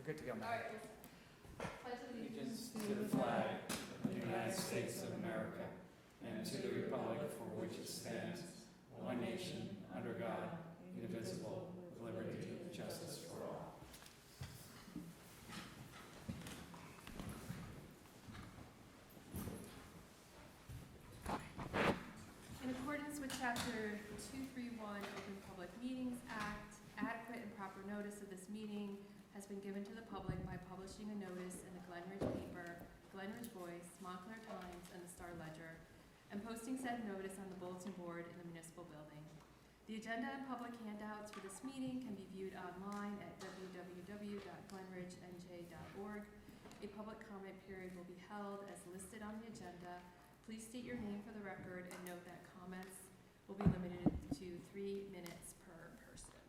good to go, All Matt. right. Pledge Allegiance to the flag of the United States of America and to the republic for which it stands, one nation, under God, indivisible, with liberty and justice for all. In accordance with Chapter 231 Open Public Meetings Act, adequate and proper notice of this meeting has been given to the public by publishing a notice in the Glen Ridge paper, Glen Ridge Voice, Montclair Times, and the Star Ledger, and posting said notice on the bulletin board in the municipal building. The agenda and public handouts for this meeting can be viewed online at www.glenridgenj.org. A public comment period will be held as listed on the agenda. Please state your name for the record and note that comments will be limited to 3 minutes per person.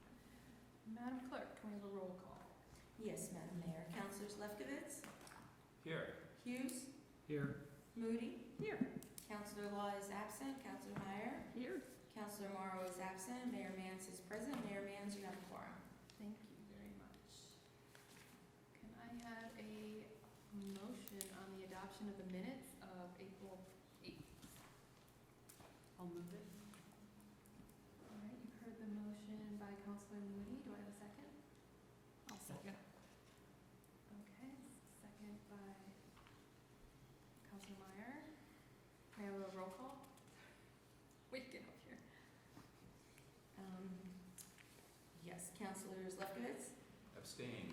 Madam Clerk, can we have a roll call? Yes, Madam Mayor. Councilors Lefkowitz, Here. Hughes, Here. Moody, Here. Councilor Law is absent, Councilor Meyer, Here. Councilor Morrow is absent, Mayor Mance is present. Mayor Mance, you have a quorum. Thank you very much. Can I have a motion on the adoption of the minutes of April 8th? I'll move it. All right, you've heard the motion by Councilor Moody. Do I have a second? I'll second. Okay, second by Councilor Meyer. May I have a roll call? Wait, get up here. Yes, Councilors Lefkowitz, Abstain.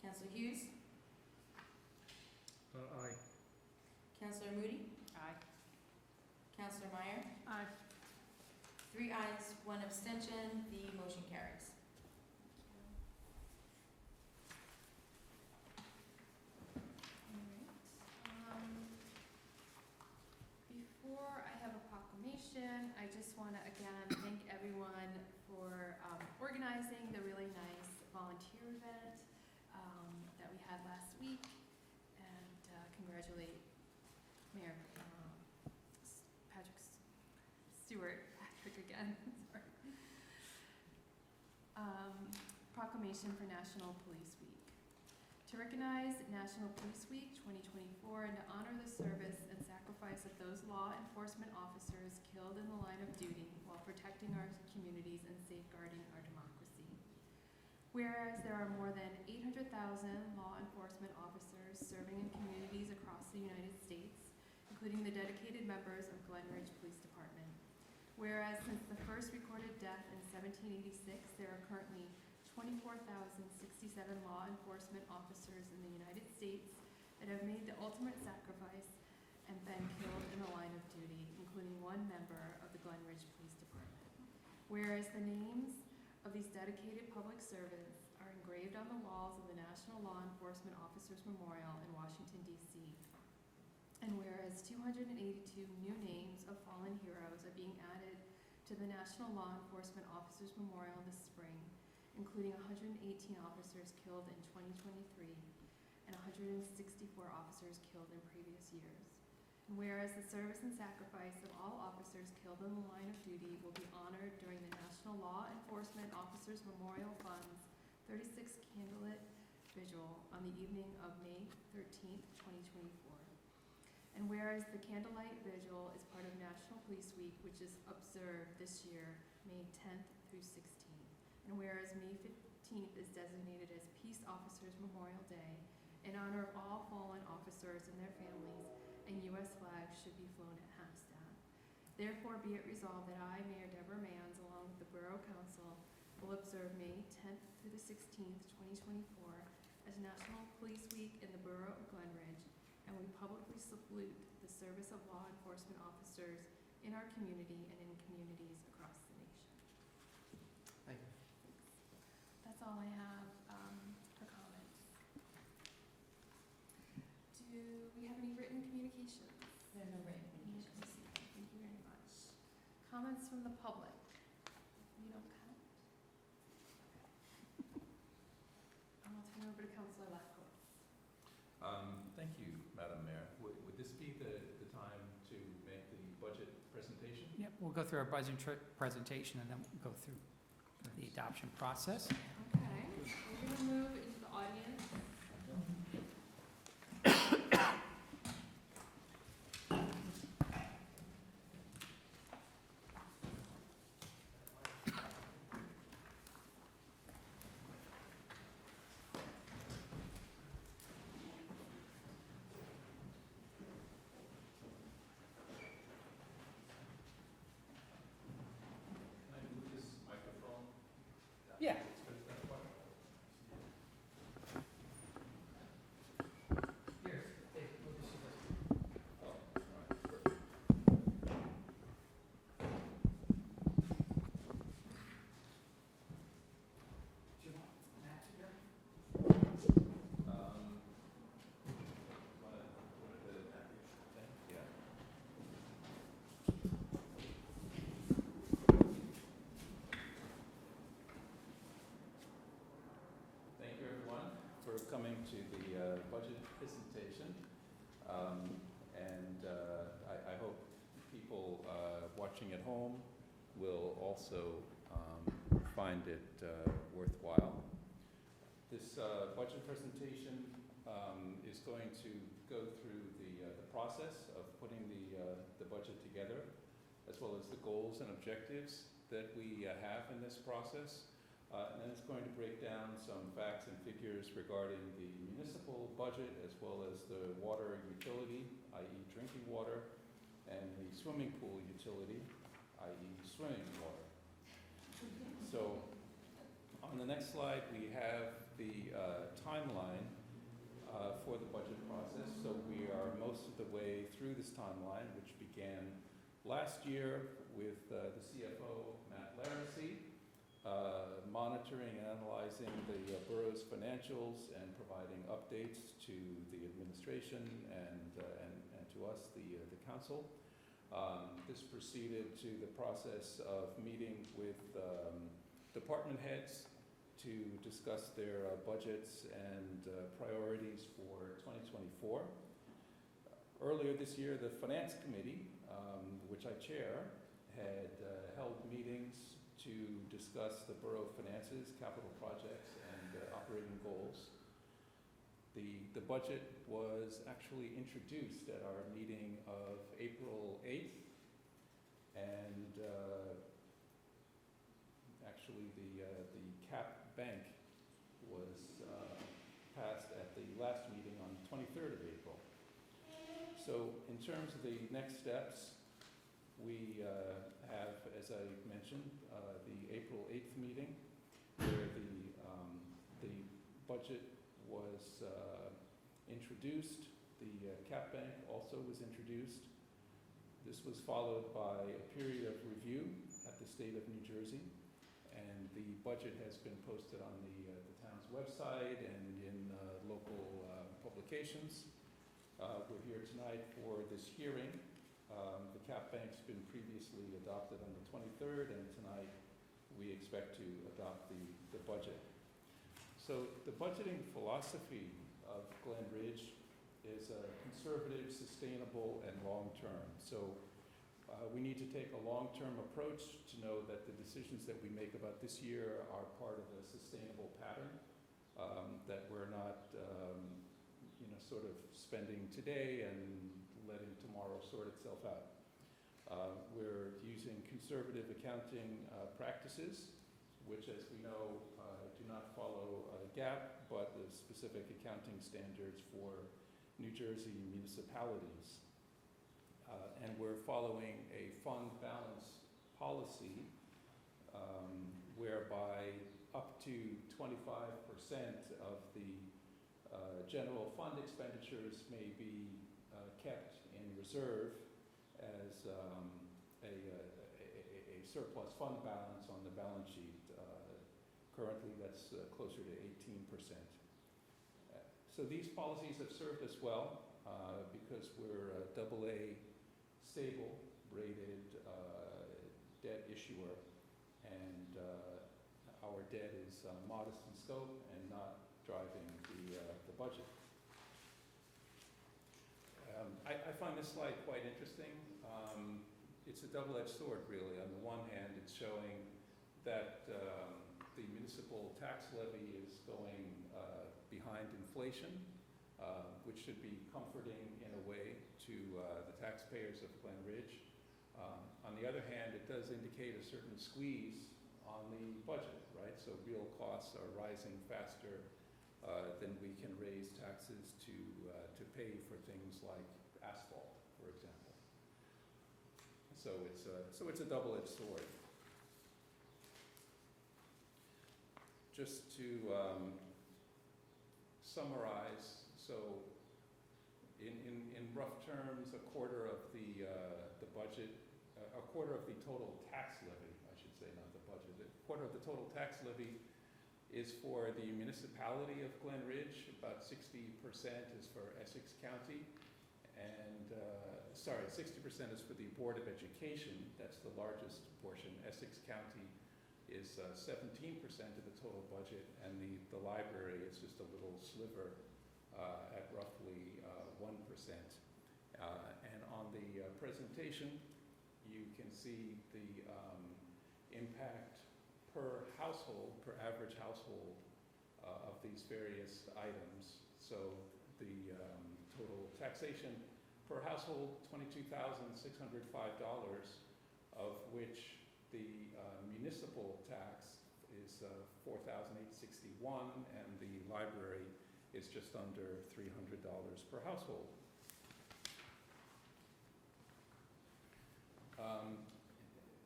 Councilor Hughes, Aye. Councilor Moody, Aye. Councilor Meyer. Aye. 3 ayes, 1 abstention. The motion carries. Before I have a proclamation, I just want to again thank everyone for organizing the really nice volunteer event that we had last week, and congratulate Mayor Patrick again. Sorry. Proclamation for National Police Week. To recognize National Police Week 2024 and to honor the service and sacrifice of those law enforcement officers killed in the line of duty while protecting our communities and safeguarding our democracy. Whereas there are more than 800,000 law enforcement officers serving in communities across the United States, including the dedicated members of Glen Ridge Police Department. Whereas since the first recorded death in 1786, there are currently 24,067 law enforcement officers in the United States that have made the ultimate sacrifice and been killed in the line of duty, including 1 member of the Glen Ridge Police Department. Whereas the names of these dedicated public servants are engraved on the walls of the National Law Enforcement Officers Memorial in Washington, D.C. And whereas 282 new names of fallen heroes are being added to the National Law Enforcement Officers Memorial this spring, including 118 officers killed in 2023 and 164 officers killed in previous years. And whereas the service and sacrifice of all officers killed in the line of duty will be honored during the National Law Enforcement Officers Memorial Fund's 36th Candlelit Vigil on the evening of May 13th, 2024. And whereas the Candlelight Vigil is part of National Police Week, which is observed this year, May 10th through 16th. And whereas May 15th is designated as Peace Officers Memorial Day, in honor of all fallen officers and their families, and U.S. flags should be flown at half-staff. Therefore, be it resolved that I, Mayor Deborah Manns, along with the Borough Council, will observe May 10th through the 16th, 2024, as National Police Week in the Borough of Glen Ridge, and we publicly salute the service of law enforcement officers in our community and in communities across the nation. Thank you. That's all I have for comments. Do we have any written communications? There are no written communications. Thank you very much. Comments from the public? You don't count? I'll turn it over to Councilor Lefkowitz. Thank you, Madam Mayor. Would this be the time to make the budget presentation? Yep, we'll go through our budget presentation and then we'll go through the adoption process. Okay. going to move into the audience. Yeah. Thank you, everyone, for coming to the budget presentation. I hope people watching at home will also find it worthwhile. This budget presentation is going to go through the process of putting the budget together, as well as the goals and objectives that we have in this process. And then it's going to break down some facts and figures regarding the municipal budget, as well as the water utility, i.e. drinking water, and the swimming pool utility, i.e. swimming water. So on the next slide, we have the timeline for the budget process. So we are most of the way through this timeline, which began last year with the CFO, Matt Laracy, monitoring and analyzing the borough's financials and providing updates to the administration and to us, the council. This proceeded to the process of meeting with department heads to discuss their budgets and priorities for 2024. Earlier this year, the Finance Committee, which I chair, had held meetings to discuss the borough finances, capital projects, and operating goals. The budget was actually introduced at our meeting of April 8th, and actually the cap bank was passed at the last meeting on the 23rd of April. So in terms of the next steps, we have, as I mentioned, the April 8th meeting, where the budget was introduced. The cap bank also was introduced. This was followed by a period of review at the state of New Jersey, and the budget has been posted on the town's website and in local publications. We're here tonight for this hearing. The cap bank's been previously adopted on the 23rd, and tonight we expect to adopt the budget. So the budgeting philosophy of Glen Ridge is conservative, sustainable, and long-term. So we need to take a long-term approach to know that the decisions that we make about this year are part of a sustainable pattern, that we're not sort of spending today and letting tomorrow sort itself out. We're using conservative accounting practices, which, as we know, do not follow GAAP, but the specific accounting standards for New Jersey municipalities. And we're following a fund balance policy whereby up to 25% of the general fund expenditures may be kept in reserve as a surplus fund balance on the balance sheet. Currently, that's closer to 18%. So these policies have served us well because we're a AA stable rated debt issuer, and our debt is modest in scope and not driving the budget. I find this slide quite interesting. It's a double-edged sword, really. On the one hand, it's showing that the municipal tax levy is going behind inflation, which should be comforting in a way to the taxpayers of Glen Ridge. On the other hand, it does indicate a certain squeeze on the budget, right? So real costs are rising faster than we can raise taxes to pay for things like asphalt, for example. So it's a double-edged sword. Just to summarize, so in rough terms, a quarter of the budget, a quarter of the total tax levy, I should say, not the budget, a quarter of the total tax levy is for the municipality of Glen Ridge. About 60% is for Essex County, and 60% is for the Board of Education. That's the largest portion. Essex County is 17% of the total budget, and the library is just a little sliver at roughly 1%. And on the presentation, you can see the impact per household, per average household of these various items. So the total taxation per household, $22,605, of which the municipal tax is $4,861, and the library is just under $300 per household.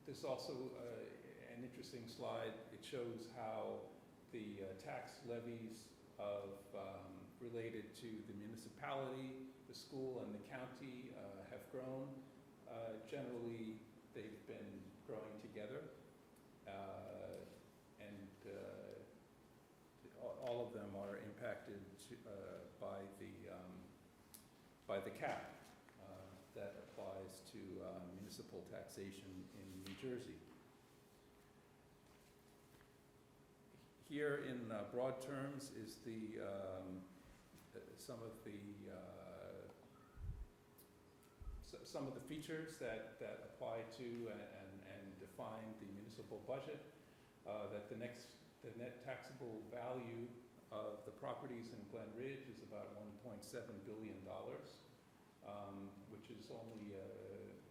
There's also an interesting slide. It shows how the tax levies related to the municipality, the school, and the county have grown. Generally, they've been growing together, and all of them are impacted by the cap that applies to municipal taxation in New Jersey. Here, in broad terms, is some of the features that apply to and define the municipal budget. That the net taxable value of the properties in Glen Ridge is about $1.7 billion, which is only a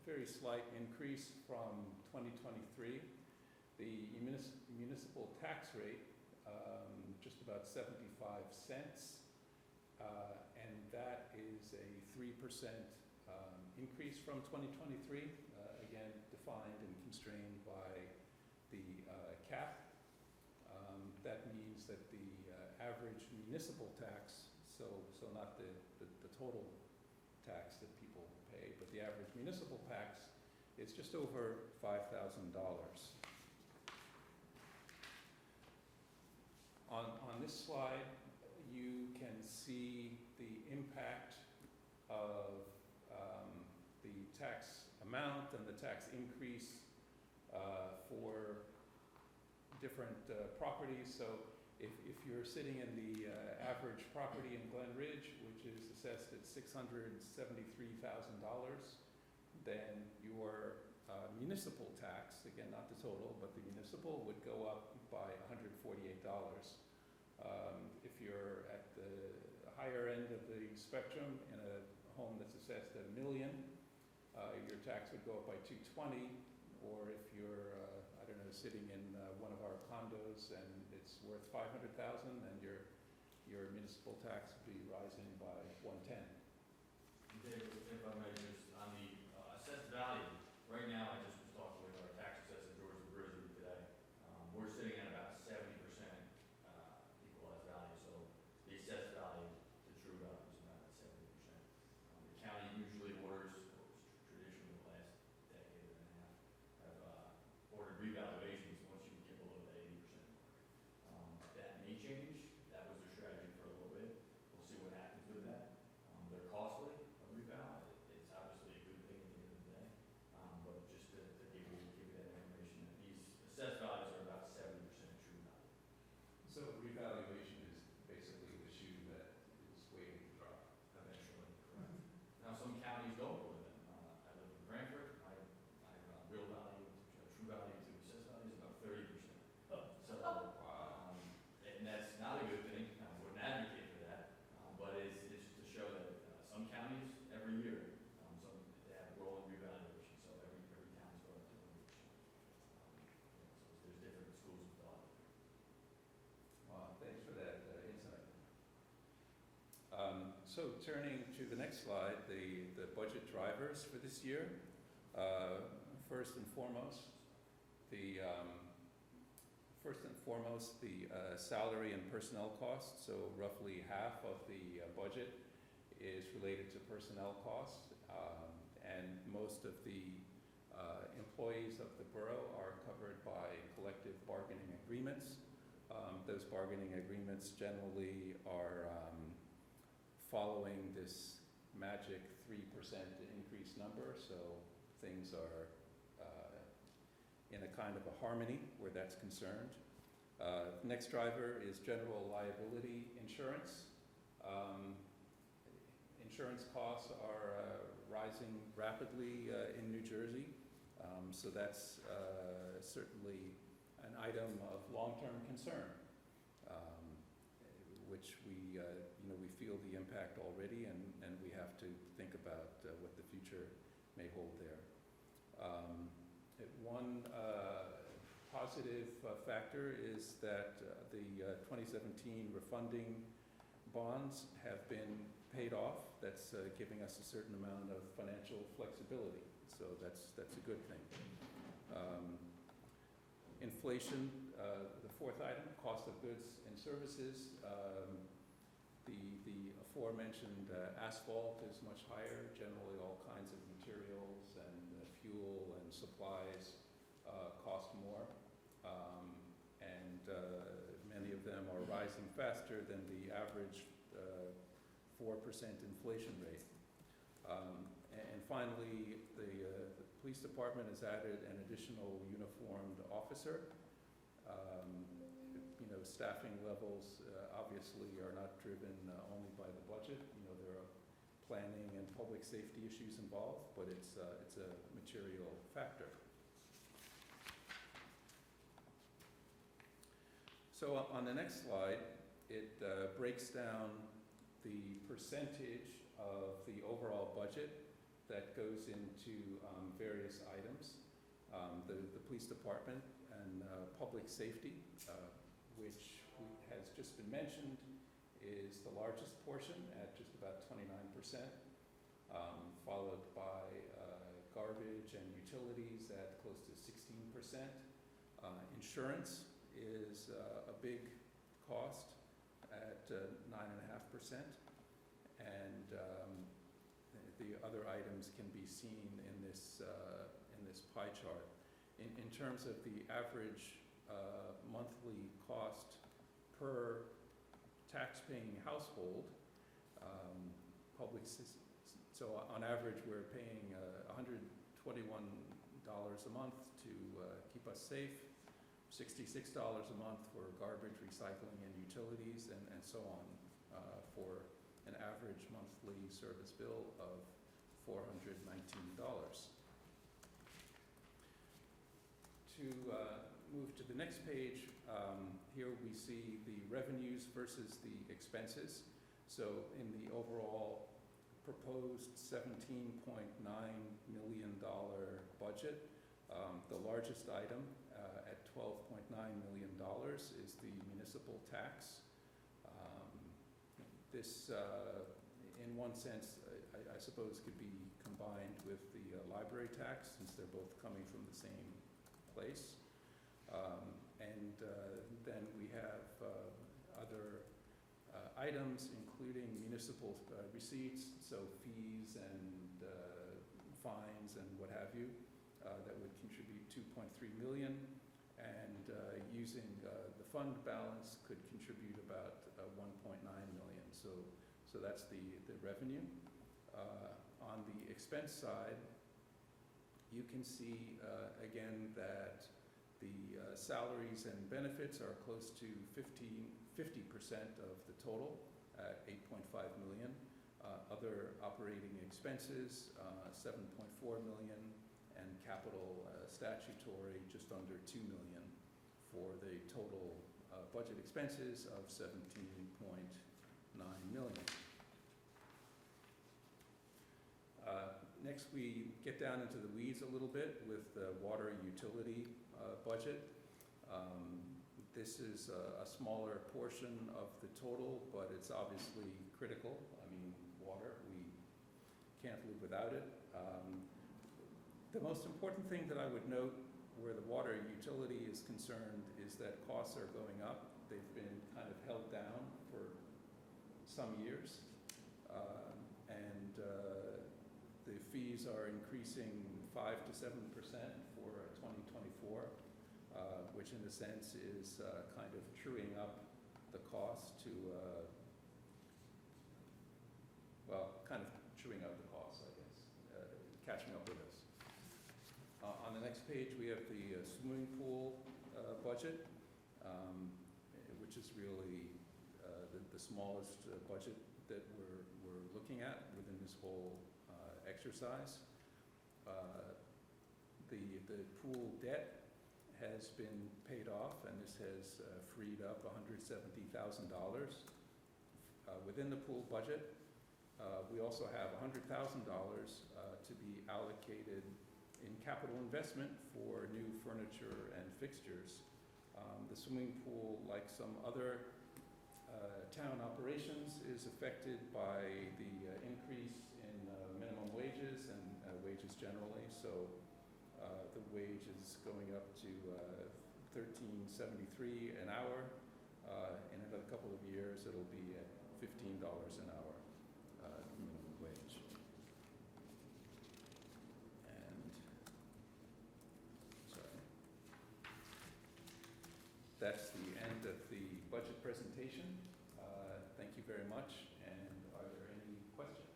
very slight increase from 2023. The municipal tax rate, just about 75 cents, and that is a 3% increase from 2023, again defined and constrained by the cap. That means that the average municipal tax, so not the total tax that people pay, but the average municipal tax is just over $5,000. On this slide, you can see the impact of the tax amount and the tax increase for different properties. So if you're sitting in the average property in Glen Ridge, which is assessed at $673,000, then your municipal tax, again not the total, but the municipal, would go up by $148. If you're at the higher end of the spectrum in a home that's assessed at $1 million, your tax would go up by $220. Or if you're, sitting in one of our condos and it's worth $500,000, then your municipal tax would be rising by $110. David, if I may, just on the assessed value, right now I just was talking with our tax assessor, George Brizzy, today. We're sitting at about 70% equalized value, so the assessed value to true up is about 70%. The county usually orders, traditionally the last decade and a half, have ordered revaluations once you get below the 80%. That may change. That was their strategy for a little bit. We'll see what happens with that. They're costly. It's obviously a good thing at the end of the day, but just to So turning to the next slide, the budget drivers for this year. First and foremost, the salary and personnel costs. So roughly half of the budget is related to personnel costs, and most of the employees of the borough are covered by collective bargaining agreements. Those bargaining agreements generally are following this magic 3% increase number, so things are in a kind of a harmony where that's concerned. Next driver is general liability insurance. Insurance costs are rising rapidly in New Jersey, so that's certainly an item of long-term concern, which we feel the impact already, and we have to think about what the future may hold there. One positive factor is that the 2017 refunding bonds have been paid off. That's giving us a certain amount of financial flexibility, so that's a good thing. Inflation, the fourth item, cost of goods and services. The aforementioned asphalt is much higher. Generally, all kinds of materials and fuel and supplies cost more, and many of them are rising faster than the average 4% inflation rate. And finally, the police department has added an additional uniformed officer. Staffing levels obviously are not driven only by the budget. There are planning and public safety issues involved, but it's a material factor. So on the next slide, it breaks down the percentage of the overall budget that goes into various items. The police department and public safety, which has just been mentioned, is the largest portion at just about 29%, followed by garbage and utilities at close to 16%. Insurance is a big cost at 9.5%, and the other items can be seen in this pie chart. In terms of the average monthly cost per tax-paying household, so on average we're paying $121 a month to keep us safe, $66 a month for garbage, recycling, and utilities, and so on, for an average monthly service bill of $419. To move to the next page, here we see the revenues versus the expenses. So in the overall proposed $17.9 million budget, the largest item at $12.9 million is the municipal tax. This, in one sense, I suppose could be combined with the library tax, since they're both coming from the same place. And then we have other items, including municipal receipts, so fees and fines and what have you, that would contribute $2.3 million, and using the fund balance could contribute about $1.9 million. So that's the revenue. On the expense side, you can see again that the salaries and benefits are close to 50% of the total at $8.5 million. Other operating expenses, $7.4 million, and capital statutory just under $2 million, for the total budget expenses of $17.9 million. Next, we get down into the weeds a little bit with the water utility budget. This is a smaller portion of the total, but it's obviously critical. I mean, water. We can't live without it. The most important thing that I would note where the water utility is concerned is that costs are going up. They've been kind of held down for some years. The fees are increasing 5 to 7% for 2024, which in a sense is kind of truing up the cost to, kind of chewing up the cost, I guess, catching up with us. On the next page, we have the swimming pool budget, which is really the smallest budget that we're looking at within this whole exercise. The pool debt has been paid off, and this has freed up $170,000 within the pool budget. We also have $100,000 to be allocated in capital investment for new furniture and fixtures. The swimming pool, like some other town operations, is affected by the increase in minimum wages and wages generally. So the wage is going up to $13.73 an hour. In another couple of years, it'll be at $15 an hour minimum wage. And sorry, that's the end of the budget presentation. Thank you very much. And are there any questions?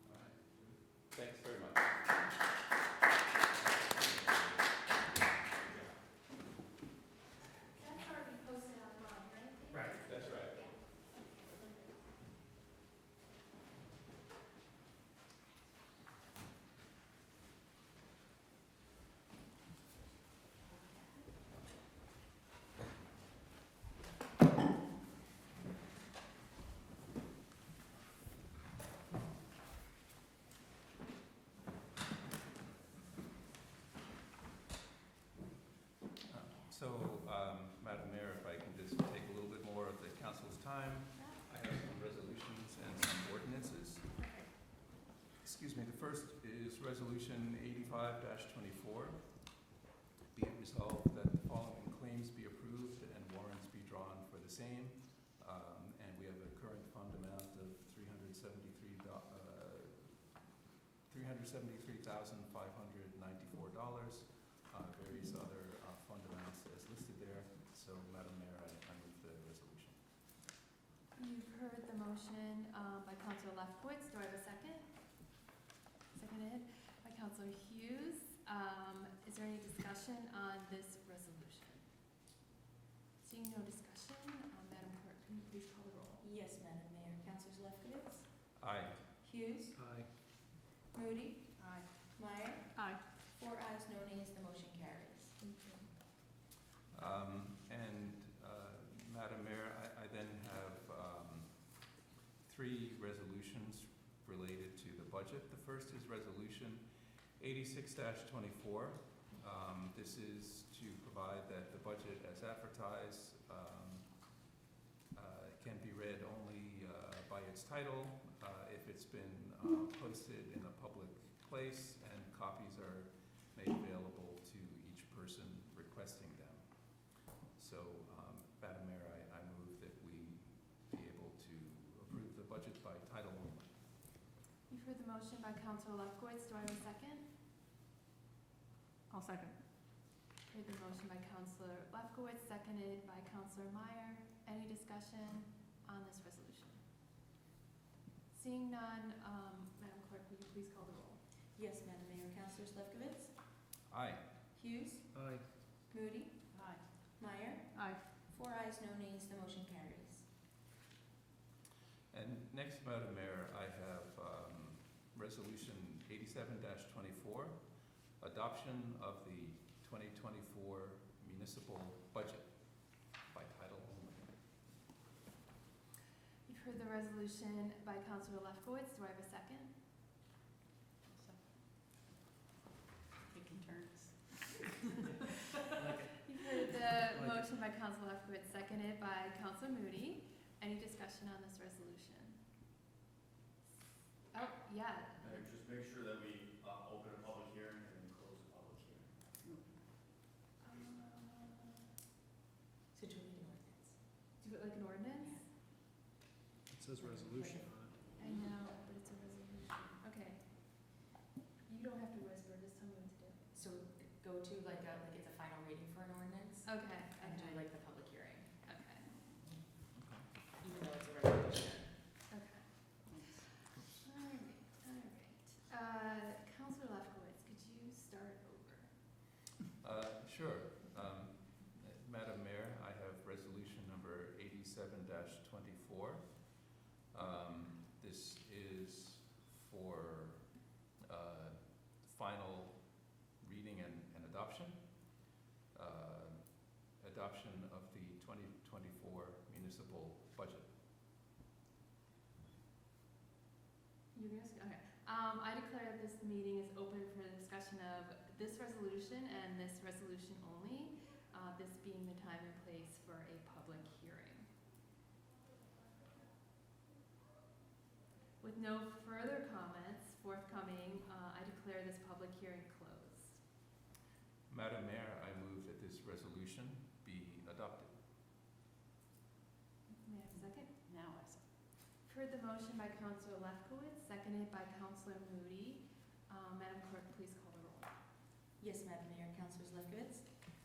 All right. Thanks very much. That's already posted online, right? Right. That's right. So, Madam Mayor, if I can just take a little bit more of the council's time. I have some resolutions and some ordinances. Excuse me, the first is Resolution 85-24. Be it resolved that the following claims be approved and warrants be drawn for the same. And we have a current fund amount of $373,594. Various other fund amounts as listed there. So, Madam Mayor, I move the resolution. You've heard the motion by Councilor Lefkowitz. Do I have a second? Seconded by Councilor Hughes. Is there any discussion on this resolution? Seeing no discussion, Madam Clerk, can you please call the roll? Yes, Madam Mayor. Councilors Lefkowitz, Aye. Hughes, Aye. Moody, Aye. Meyer. Aye. 4 ayes, no nays, the motion carries. Thank you. Madam Mayor, I then have 3 resolutions related to the budget. The first is Resolution 86-24. This is to provide that the budget as advertised can be read only by its title if it's been posted in a public place, and copies are made available to each person requesting them. So, Madam Mayor, I move that we be able to approve the budget by title only. You've heard the motion by Councilor Lefkowitz. Do I have a second? I'll second. Heard the motion by Councilor Lefkowitz, seconded by Councilor Meyer. Any discussion on this resolution? Seeing none, Madam Clerk, will you please call the roll? Yes, Madam Mayor. Councilors Lefkowitz, Aye. Hughes, Aye. Moody, Aye. Meyer. Aye. 4 ayes, no nays, the motion carries. And next, Madam Mayor, I have Resolution 87-24, adoption of the 2024 municipal budget by title only. You've heard the resolution by Councilor Lefkowitz. Do I have a second? Taking turns. You've heard the motion by Council Lefkowitz, seconded by Council Moody. Any discussion on this resolution? Oh, yeah. Just make sure that we open a public hearing and then close the public hearing. So do we need an ordinance? Do it like an ordinance? It says resolution on it. I know, but it's a resolution. Okay. You don't have to whisper, just tell me what to do. So go to like it's a final reading for an ordinance Okay, and do okay, like the public hearing, okay, even though it's a resolution. okay. All right. Counselor Lefkowitz, could you start over? Sure. Madam Mayor, I have resolution number 87-24. This is for final reading and adoption. Adoption of the 2024 municipal budget. You're gonna, okay. I declare that this meeting is open for the discussion of this resolution and this resolution only, this being the time and place for a public hearing. With no further comments forthcoming, I declare this public hearing closed. Madam Mayor, I move that this resolution be adopted. May I have a second? Now I second. Heard the motion by Councilor Lefkowitz, seconded by Councilor Moody. Madam Clerk, please call the roll. Yes, Madam Mayor. Councilors Lefkowitz,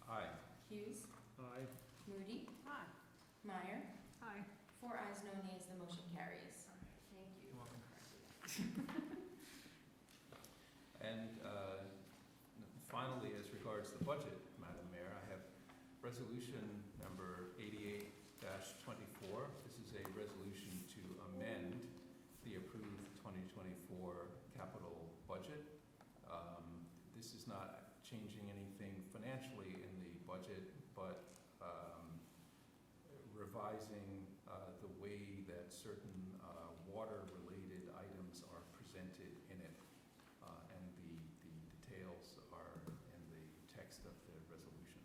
Aye. Hughes, Aye. Moody, Aye. Meyer. Aye. 4 ayes, no nays, the motion carries. Thank you. You're welcome. And finally, as regards the budget, Madam Mayor, I have resolution number 88-24. This is a resolution to amend the approved 2024 capital budget. This is not changing anything financially in the budget, but revising the way that certain water-related items are presented in it. And the details are in the text of the resolution.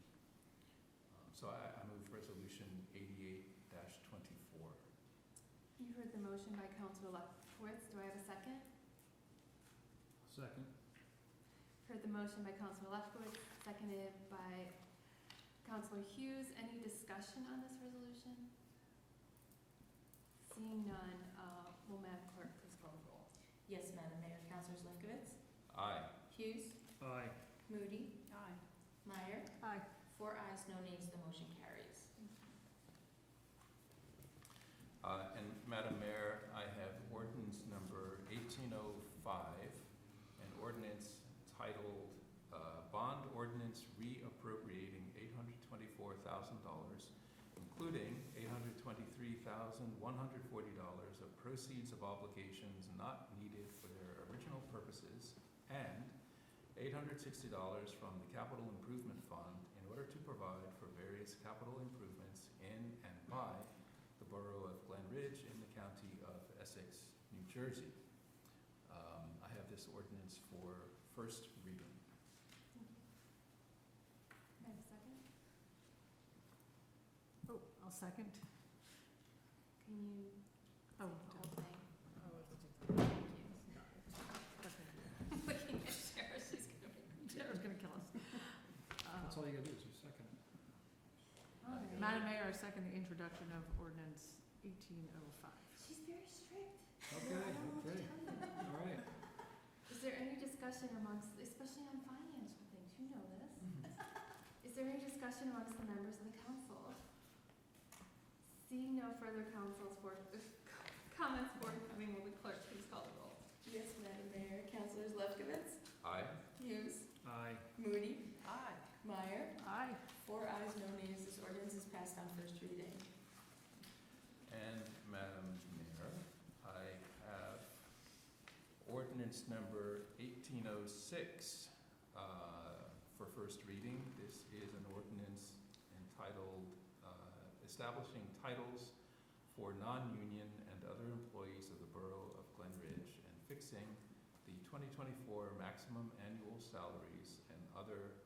So I move resolution 88-24. You heard the motion by Councilor Lefkowitz. Do I have a second? Second. Heard the motion by Councilor Lefkowitz, seconded by Councilor Hughes. Any discussion on this resolution? Seeing none, will Madam Clerk please call the roll? Yes, Madam Mayor. Councilors Lefkowitz, Aye. Hughes, Aye. Moody, Aye. Meyer. Aye. 4 ayes, no nays, the motion carries. And Madam Mayor, I have ordinance number 1805, an ordinance titled Bond Ordinance Reappropriating $824,000, including $823,140 of proceeds of obligations not needed for their original purposes, and $860 from the Capital Improvement Fund in order to provide for various capital improvements in and by the Borough of Glen Ridge in the County of Essex, New Jersey. I have this ordinance for first reading. May I have a second? Oh, I'll second. Can you, Oh, the whole thing? oh, Thank you. okay. Looking at Sarah, she's gonna make me Sarah's gonna kill us. That's all you gotta do is just second it. All right. Madam Mayor, I second the introduction of ordinance 1805. She's very strict. Okay, I don't know what to okay. tell you. All right. Is there any discussion amongst, especially on financial things, you know this. Is there any discussion amongst the members of the council? Seeing no further comments forthcoming, will the clerk please call the roll? Yes, Madam Mayor. Councilors Lefkowitz, Aye. Hughes, Aye. Moody, Aye. Meyer. Aye. 4 ayes, no nays, this ordinance is passed on first reading. And Madam Mayor, I have ordinance number 1806 for first reading. This is an ordinance entitled Establishing Titles for Non-Union and Other Employees of the Borough of Glen Ridge and fixing the 2024 maximum annual salaries and other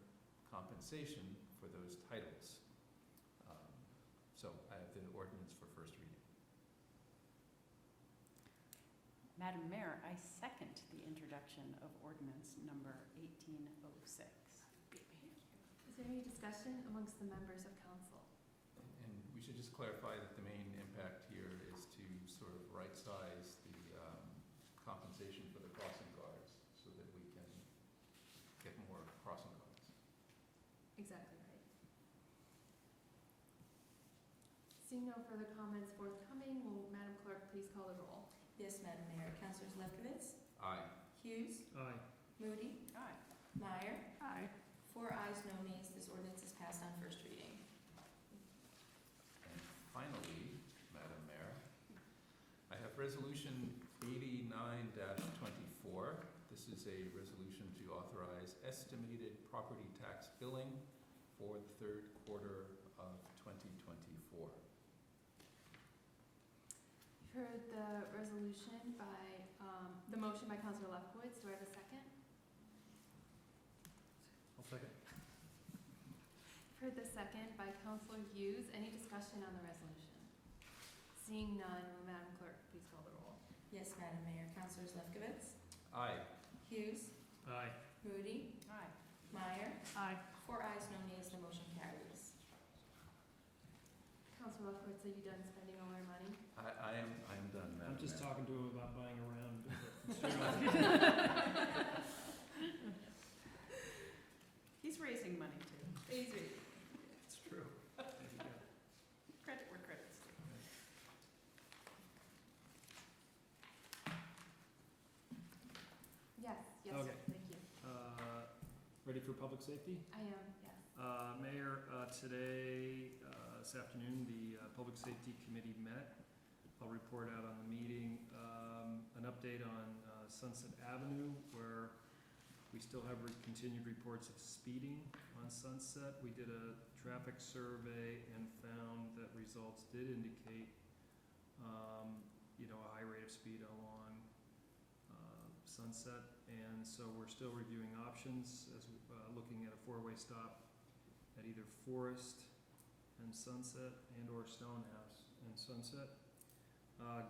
compensation for those titles. So I have the ordinance for first reading. Madam Mayor, I second the introduction of ordinance number 1806. Is there any discussion amongst the members of council? And we should just clarify that the main impact here is to sort of right-size the compensation for the crossing guards so that we can get more crossing guards. Exactly right. Seeing no further comments forthcoming, will Madam Clerk please call the roll? Yes, Madam Mayor. Councilors Lefkowitz, Aye. Hughes, Aye. Moody, Aye. Meyer. Aye. 4 ayes, no nays. This ordinance is passed on first reading. And finally, Madam Mayor, I have Resolution 89-24. This is a resolution to authorize estimated property tax billing for the third quarter of 2024. You've heard the resolution by, the motion by Councilor Lefkowitz. Do I have a second? I'll second. You've heard the second by Councilor Hughes. Any discussion on the resolution? Seeing none, will Madam Clerk please call the roll? Yes, Madam Mayor. Councilors Lefkowitz, Aye. Hughes, Aye. Moody, Aye. Meyer. Aye. 4 ayes, no nays. The motion carries. Councilor Lefkowitz, are you done spending all our money? I am done, Madam I'm just Mayor. talking to him about buying a round. He's raising money too. Easy. It's true. There you go. Credit where credit's due. Yes, yes, Okay. thank you. Ready for public safety? I am, yes. Mayor, today, this afternoon, the Public Safety Committee met. I'll report out on the meeting. An update on Sunset Avenue, where we still have continued reports of speeding on Sunset. We did a traffic survey and found that results did indicate, a high rate of speed along Sunset. And so we're still reviewing options as looking at a 4-way stop at either Forest and Sunset and/or Stonehouse and Sunset.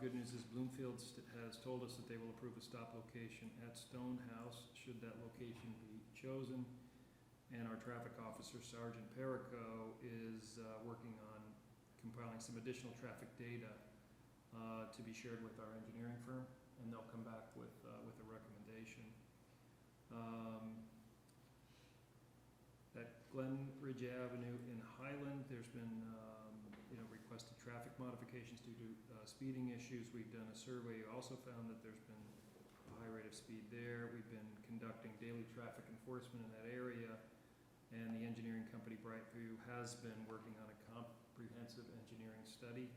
Good news is Bloomfield has told us that they will approve a stop location at Stonehouse should that location be chosen. And our traffic officer, Sergeant Perico, is working on compiling some additional traffic data to be shared with our engineering firm, and they'll come back with a recommendation. At Glen Ridge Avenue in Highland, there's been requested traffic modifications due to speeding issues. We've done a survey, also found that there's been a high rate of speed there. We've been conducting daily traffic enforcement in that area, and the engineering company Brightview has been working on a comprehensive engineering study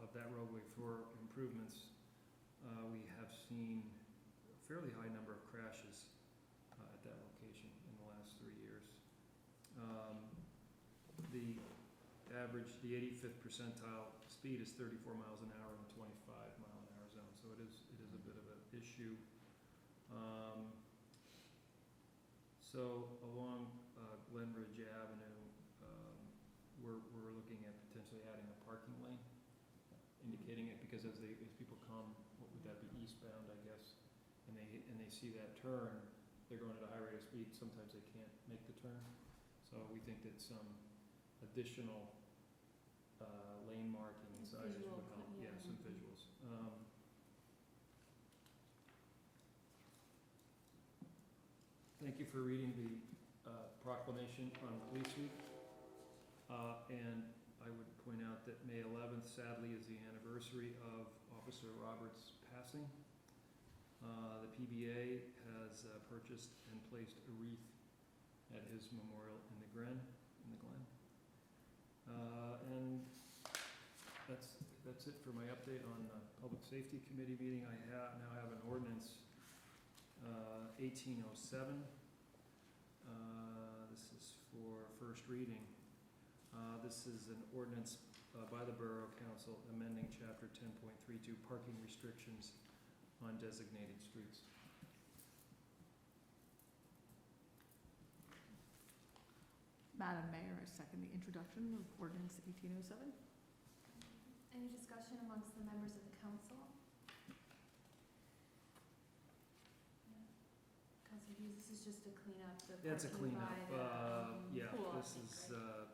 of that roadway for improvements. We have seen a fairly high number of crashes at that location in the last 3 years. The 85th percentile speed is 34 miles an hour in a 25-mile-an-hour zone, so it is a bit of an issue. So along Glen Ridge Avenue, we're looking at potentially adding a parking lane, indicating it, because as people come, what would that be, eastbound, I guess, and they see that turn, they're going at a high rate of speed, sometimes they can't make the turn. So we think that some additional lane marking and signage would help. Yeah, some visuals. Thank you for reading the proclamation on Police Week. And I would point out that May 11th, sadly, is the anniversary of Officer Roberts' passing. The PBA has purchased and placed a wreath at his memorial in the Glen. And that's it for my update on the Public Safety Committee meeting. I now have an ordinance 1807. This is for first reading. This is an ordinance by the Borough Council amending Chapter 10.32 parking restrictions on designated streets. Madam Mayor, I second the introduction of ordinance 1807. Any discussion amongst the members of the council? Councilor Hughes, this is just to clean up the Yeah, it's a parking cleanup. by the Yeah, pool, I this think, is, right?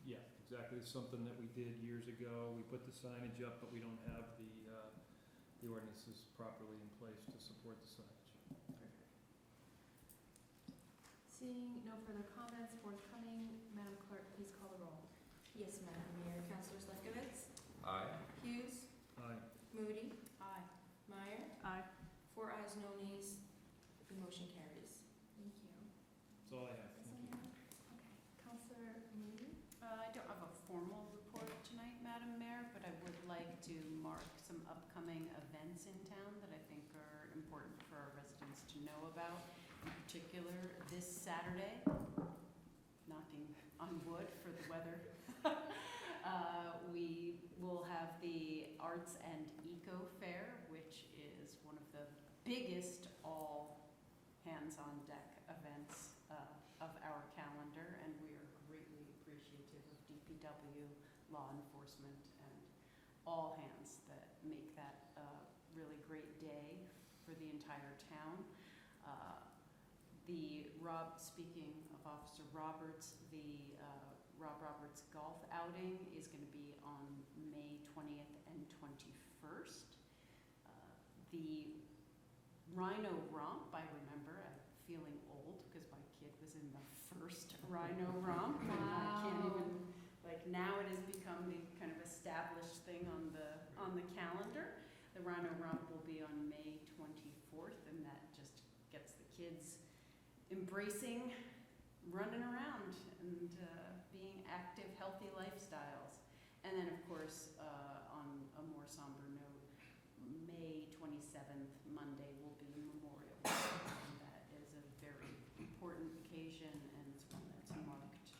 yeah, exactly, something that we did years ago. We put the signage up, but we don't have the ordinances properly in place to support the signage. Seeing no further comments forthcoming, Madam Clerk, please call the roll. Yes, Madam Mayor. Councilors Lefkowitz, Aye. Hughes, Aye. Moody, Aye. Meyer. Aye. 4 ayes, no nays. The motion carries. Thank you. That's all I have, That's thank all you. you have? Okay. Councilor Moody? I don't have a formal report tonight, Madam Mayor, but I would like to mark some upcoming events in town that I think are important for our residents to know about. In particular, this Saturday, knocking on wood for the weather, we will have the Arts and Eco Fair, which is one of the biggest all-hands-on-deck events of our calendar, and we are greatly appreciative of DPW, law enforcement, and all hands that make that a really great day for the entire town. Speaking of Officer Roberts, the Rob Roberts Golf Outing is going to be on May 20th and 21st. The Rhino Romp, I remember, I'm feeling old because my kid was in the first Rhino Romp. And I can't even, like, now it has become the kind of established thing on the calendar. The Rhino Romp will be on May 24th, and that just gets the kids embracing running around and being active, healthy lifestyles. And then, of course, on a more somber note, May 27th, Monday, will be Memorial Day. And that is a very important occasion, and it's one that's marked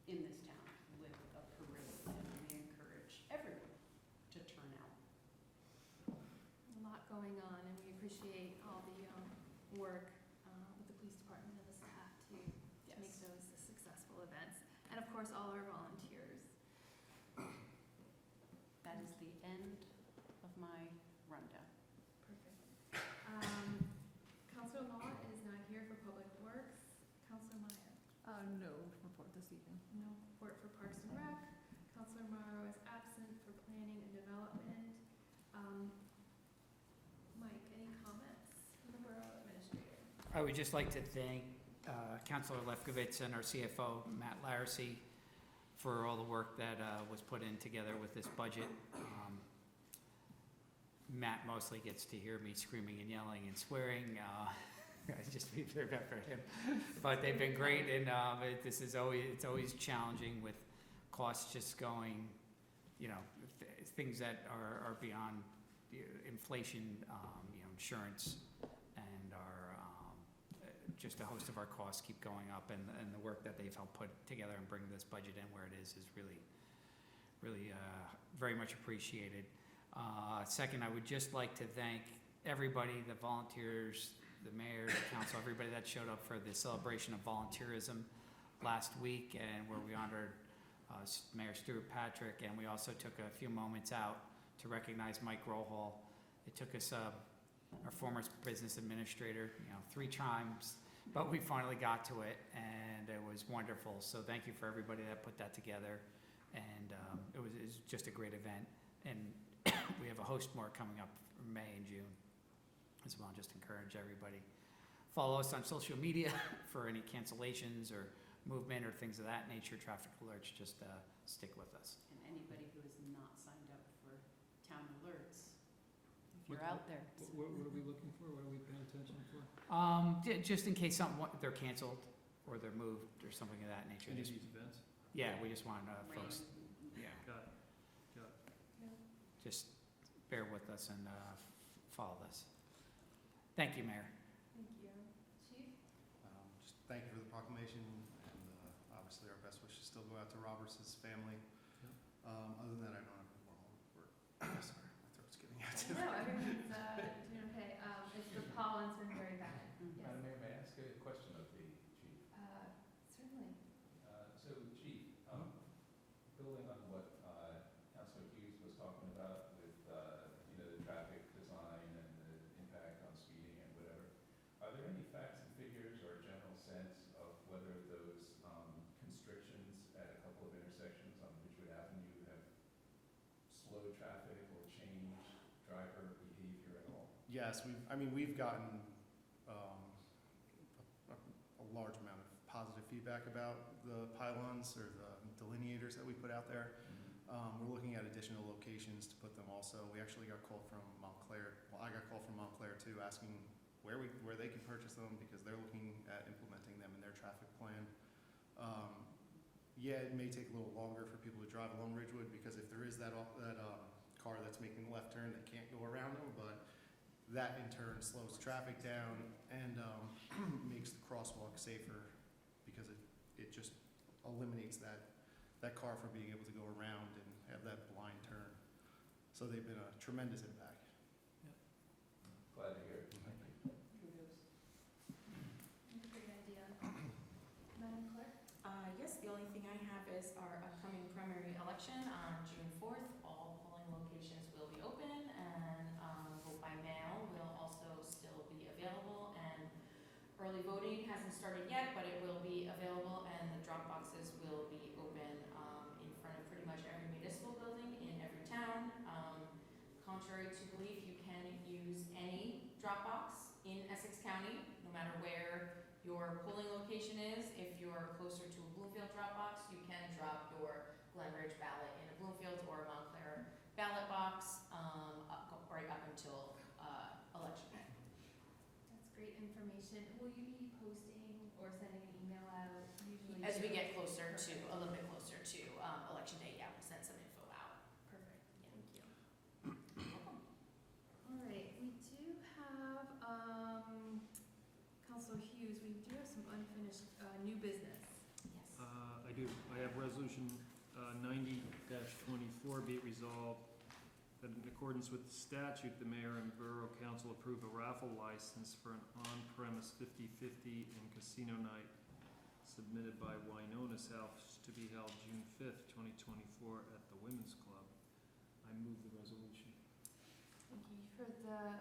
in this town with a parade, and we encourage everyone to turn out. A lot going on, and we appreciate all the work with the police department and the staff to make those successful events. And of course, all our volunteers. That is the end of my rundown. Perfect. Councilor Law is not here for Public Works. Councilor Meyer. No report this evening. No report for Parks and Rec. Councilor Morrow is absent for Planning and Development. Mike, any comments from the Borough Administrator? I would just like to thank Councilor Lefkowitz and our CFO, Matt Larissy, for all the work that was put in together with this budget. Matt mostly gets to hear me screaming and yelling and swearing. I just be very bad for him. But they've been great, and it's always challenging with costs just going, things that are beyond inflation, insurance, and just a host of our costs keep going up, and the work that they've helped put together and bring this budget in where it is really very much appreciated. Second, I would just like to thank everybody, the volunteers, the mayor, the council, everybody that showed up for the celebration of volunteerism last week, and where we honored Mayor Stuart Patrick, and we also took a few moments out to recognize Mike Rohall. It took us our former business administrator, 3 times, but we finally got to it, and it was wonderful. So thank you for everybody that put that together, and it was just a great event. And we have a host more coming up in May and June as well. Just encourage everybody. Follow us on social media for any cancellations or movement or things of that nature, traffic alerts. Just stick with us. And anybody who is not signed up for town alerts, if you're out there. What are we looking for? What are we paying attention for? Just in case they're canceled or they're moved or something of that nature. Any of these events? Yeah, we just want Rain. folks. Yeah, Got it. just bear with us and follow this. Thank you, Mayor. Thank you. Chief? Just thank you for the proclamation, and obviously our best wishes still go out to Roberts' family. Yep. Other than that, I don't have any formal report. Sorry, my throat's giving out. No, everyone's doing okay. The pollen's been very bad. Mhm. Yes. Madam Mayor, may I ask a question of the chief? Certainly. Yes, we've gotten a large amount of positive feedback about the pylons or the delineators that we put out there. We're looking at additional locations to put them also. We actually got a call from Montclair. Well, I got a call from Montclair too, asking where they can purchase them because they're looking at implementing them in their traffic plan. Yeah, it may take a little longer for people to drive along Ridgewood because if there is that car that's making the left turn, they can't go around them, but that in turn slows traffic down and makes the crosswalk safer because it just eliminates that car from being able to go around and have that blind turn. So they've been a tremendous impact. Glad to hear it. Kudos. Great idea. Madam Clerk? Yes, the only thing I have is our upcoming primary election on June 4th. All polling locations will be open, and vote by mail will also still be available. And early voting hasn't started yet, but it will be available, and the drop boxes will be open in front of pretty much every municipal building in every town. Contrary to belief, you can use any drop box in Essex County, no matter where your polling location is. If you're closer to a Bloomfield drop box, you can drop your Glen Ridge ballot in a Bloomfield or a Montclair ballot box right up until election day. That's great information. Will you be posting or sending an email out usually? As we get closer to, a little bit closer to election day, yeah, we'll send some info out. Perfect, thank you. All right, we do have, Counselor Hughes, we do have some unfinished new business. Yes. I do. I have resolution 90-24, be it resolved that in accordance with the statute, the mayor and borough council approve a raffle license for an on-premise 50/50 and casino night submitted by Winona's House to be held June 5th, 2024 at the Women's Club. I move the resolution. Thank you. You've heard the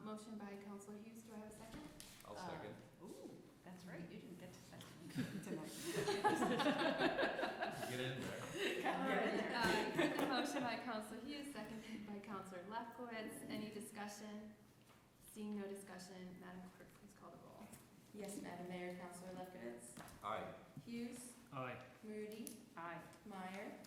motion by Counselor Hughes. Do I have a second? I'll second. Ooh, that's right, you didn't get to second tonight. Get in there. All right, you've heard the motion by Counselor Hughes, seconded by Counselor Lefkowitz. Any discussion? Seeing no discussion, Madam Clerk, please call the roll. Yes, Madam Mayor, Councilor Lefkowitz, Aye. Hughes, Aye. Moody, Aye. Meyer,